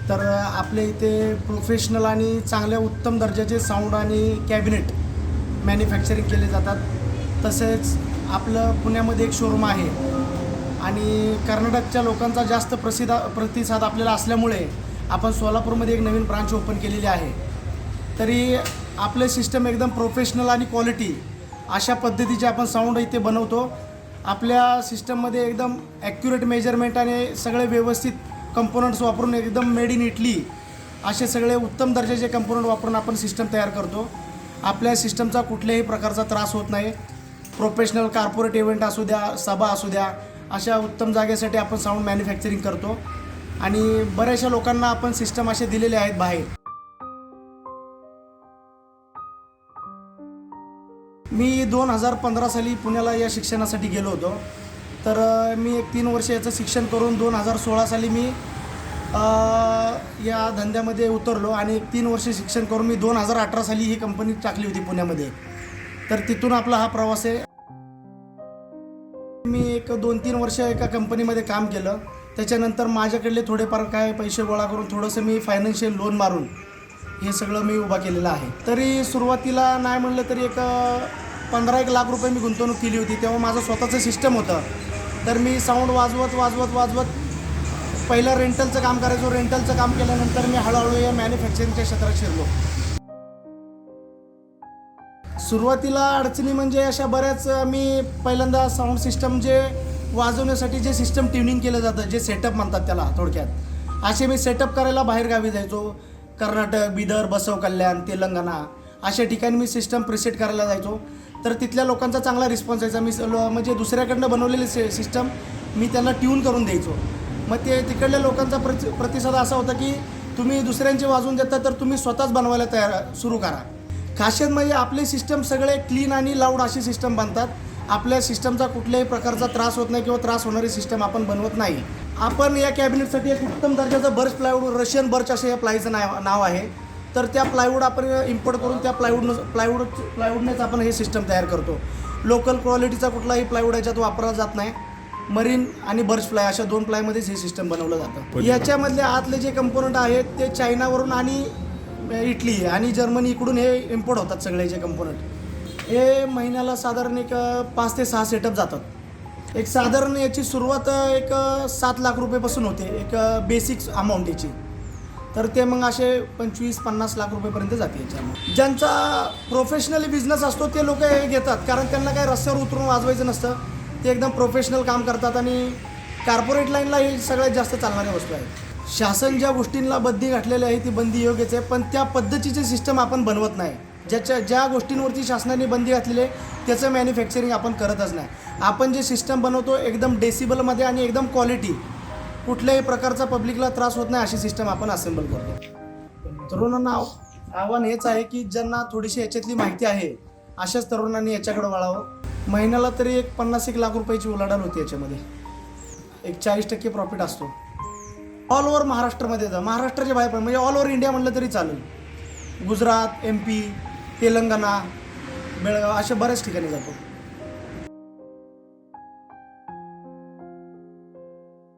तर आपल्या इथे प्रोफेशनल आणि चांगल्या उत्तम दर्जाचे साऊंड आणि कॅबिनेट मॅन्युफॅक्चरिंग केले जातात। तसेच आपलं पुण्यामध्ये एक शोरूम आहे आणि कर्नाटकच्या लोकांचा जास्त प्रतिसाद आपल्याला असल्यामुळे आपण सोलापूरमध्ये एक नवीन ब्रांच ओपन केलेली आहे। तरी आपले सिस्टम एकदम प्रोफेशनल आणि क्वालिटी अशा पद्धतीचे आपण साऊंड इथे बनवतो। आपल्या सिस्टममध्ये एकदम ॲक्युरेट मेजरमेंट आणि सगळे व्यवस्थित कंपोनंट्स वापरून एकदम मेड इन इटली असे सगळे उत्तम दर्जाचे कंपोनंट वापरून आपण सिस्टम तयार करतो। आपल्या सिस्टमचा कुठल्याही प्रकारचा त्रास होत नाही। प्रोफेशनल कॉर्पोरेट इव्हेंट असू द्या, सभा असू द्या, अशा उत्तम जागेसाठी आपण साऊंड मॅन्युफॅक्चरिंग करतो आणि बऱ्याचशा लोकांना आपण सिस्टम असे दिलेले आहेत बाहेर। मी 2015 साली पुण्याला या शिक्षणासाठी गेलो होतो। तर मी एक 3 वर्ष याचं शिक्षण करून 2016 साली मी या धंद्यामध्ये उतरलो आणि 3 वर्ष शिक्षण करून मी 2018 साली ही कंपनी टाकली होती पुण्यामध्ये। तर तिथून आपला हा प्रवास आहे। मी एक 2-3 वर्ष एका कंपनीमध्ये काम केलं। त्याच्यानंतर माझ्याकडले थोडेफार काय पैसे गोळा करून थोडंसं मी फायनान्शियल लोन मारून हे सगळं मी उभा केलेलं आहे। तरी सुरुवातीला नाही म्हणलं तरी एक 15-1 लाख रुपये मी गुंतवणूक केली होती। तेव्हा माझं स्वतःचं सिस्टम होतं। तर मी साऊंड वाजवत पहिलं रेंटलचं काम करायचो। रेंटलचं काम केल्यानंतर मी हळूहळू या मॅन्युफॅक्चरिंगच्या क्षेत्रात शिरलो। सुरुवातीला अडचणी म्हणजे अशा बऱ्याच, मी पहिल्यांदा साऊंड सिस्टम जे वाजवण्यासाठी जे सिस्टम ट्युनिंग केलं जातं, जे सेटअप म्हणतात त्याला थोडक्यात, असे मी सेटअप करायला बाहेरगावी जायचो। कर्नाटक, बिदर, बसव कल्याण, तेलंगणा अशा ठिकाणी मी सिस्टम प्रिसेट करायला जायचो। तर तिथल्या लोकांचा चांगला रिस्पॉन्स यायचा। मी म्हणजे दुसऱ्याकडनं बनवलेले सिस्टम मी त्यांना ट्यून करून द्यायचो। मग ते तिकडल्या लोकांचा प्रतिसाद असा होता की तुम्ही दुसऱ्यांचे वाजवून देता तर तुम्ही स्वतःच बनवायला सुरू करा। खासियत म्हणजे आपले सिस्टम सगळे क्लीन आणि लाऊड अशी सिस्टम बनतात। आपल्या सिस्टमचा कुठल्याही प्रकारचा त्रास होत नाही किंवा त्रास होणारी सिस्टम आपण बनवत नाही। आपण या कॅबिनेटसाठी एक उत्तम दर्जाचं बर्च प्लायवूड, रशियन बर्च असं या प्लायचं नाव आहे। तर त्या प्लायवूड आपण इम्पोर्ट करून त्या प्लायवूडनेच आपण हे सिस्टम तयार करतो। लोकल क्वालिटीचा कुठलाही प्लायवूड याच्यात वापरला जात नाही। मरीन आणि बर्च प्लाय अशा 2 प्लायमध्येच हे सिस्टम बनवलं जातं। याच्यामधले आतले जे कंपोनंट आहेत ते चायनावरून आणि इटली आणि जर्मनी इकडून हे इम्पोर्ट होतात सगळे जे कंपोनंट। हे महिन्याला साधारण एक 5 ते 6 सेटअप जातात। एक साधारण याची सुरुवात एक 7 लाख रुपयेपासून होते, एक बेसिक अमाऊंट याची। तर ते मग असे 25-50 लाख रुपयेपर्यंत जाते याच्यामध्ये। ज्यांचा प्रोफेशनली बिझनेस असतो ते लोक हे घेतात, कारण त्यांना काही रस्त्यावर उतरून वाजवायचं नसतं। ते एकदम प्रोफेशनल काम करतात आणि कॉर्पोरेट लाईनला ही सगळ्यात जास्त चालणाऱ्या वस्तू आहेत। शासन ज्या गोष्टींना बंदी घातलेली आहे ती बंदी योग्यच आहे, पण त्या पद्धतीचे सिस्टम आपण बनवत नाही। ज्या गोष्टींवरती शासनाने बंदी घातलेली आहे त्याचं मॅन्युफॅक्चरिंग आपण करतच नाही। आपण जे सिस्टम बनवतो एकदम डेसिबलमध्ये आणि एकदम क्वालिटी, कुठल्याही प्रकारचा पब्लिकला त्रास होत नाही अशी सिस्टम आपण असेंबल करतो। तरुणांना आव्हान हेच आहे की ज्यांना थोडीशी याच्यातली माहिती आहे अशाच तरुणांनी याच्याकडे वळावं। महिन्याला तरी एक 50-1 लाख रुपयाची उलाढाल होती याच्यामध्ये। एक 40% प्रॉफिट असतो। ऑल ओव्हर महाराष्ट्रामध्ये महाराष्ट्राच्या बाहेर पण, म्हणजे ऑल ओव्हर इंडिया म्हटलं तरी चालेल। गुजरात, MP, तेलंगणा, बेळगाव अशा बऱ्याच ठिकाणी जातो।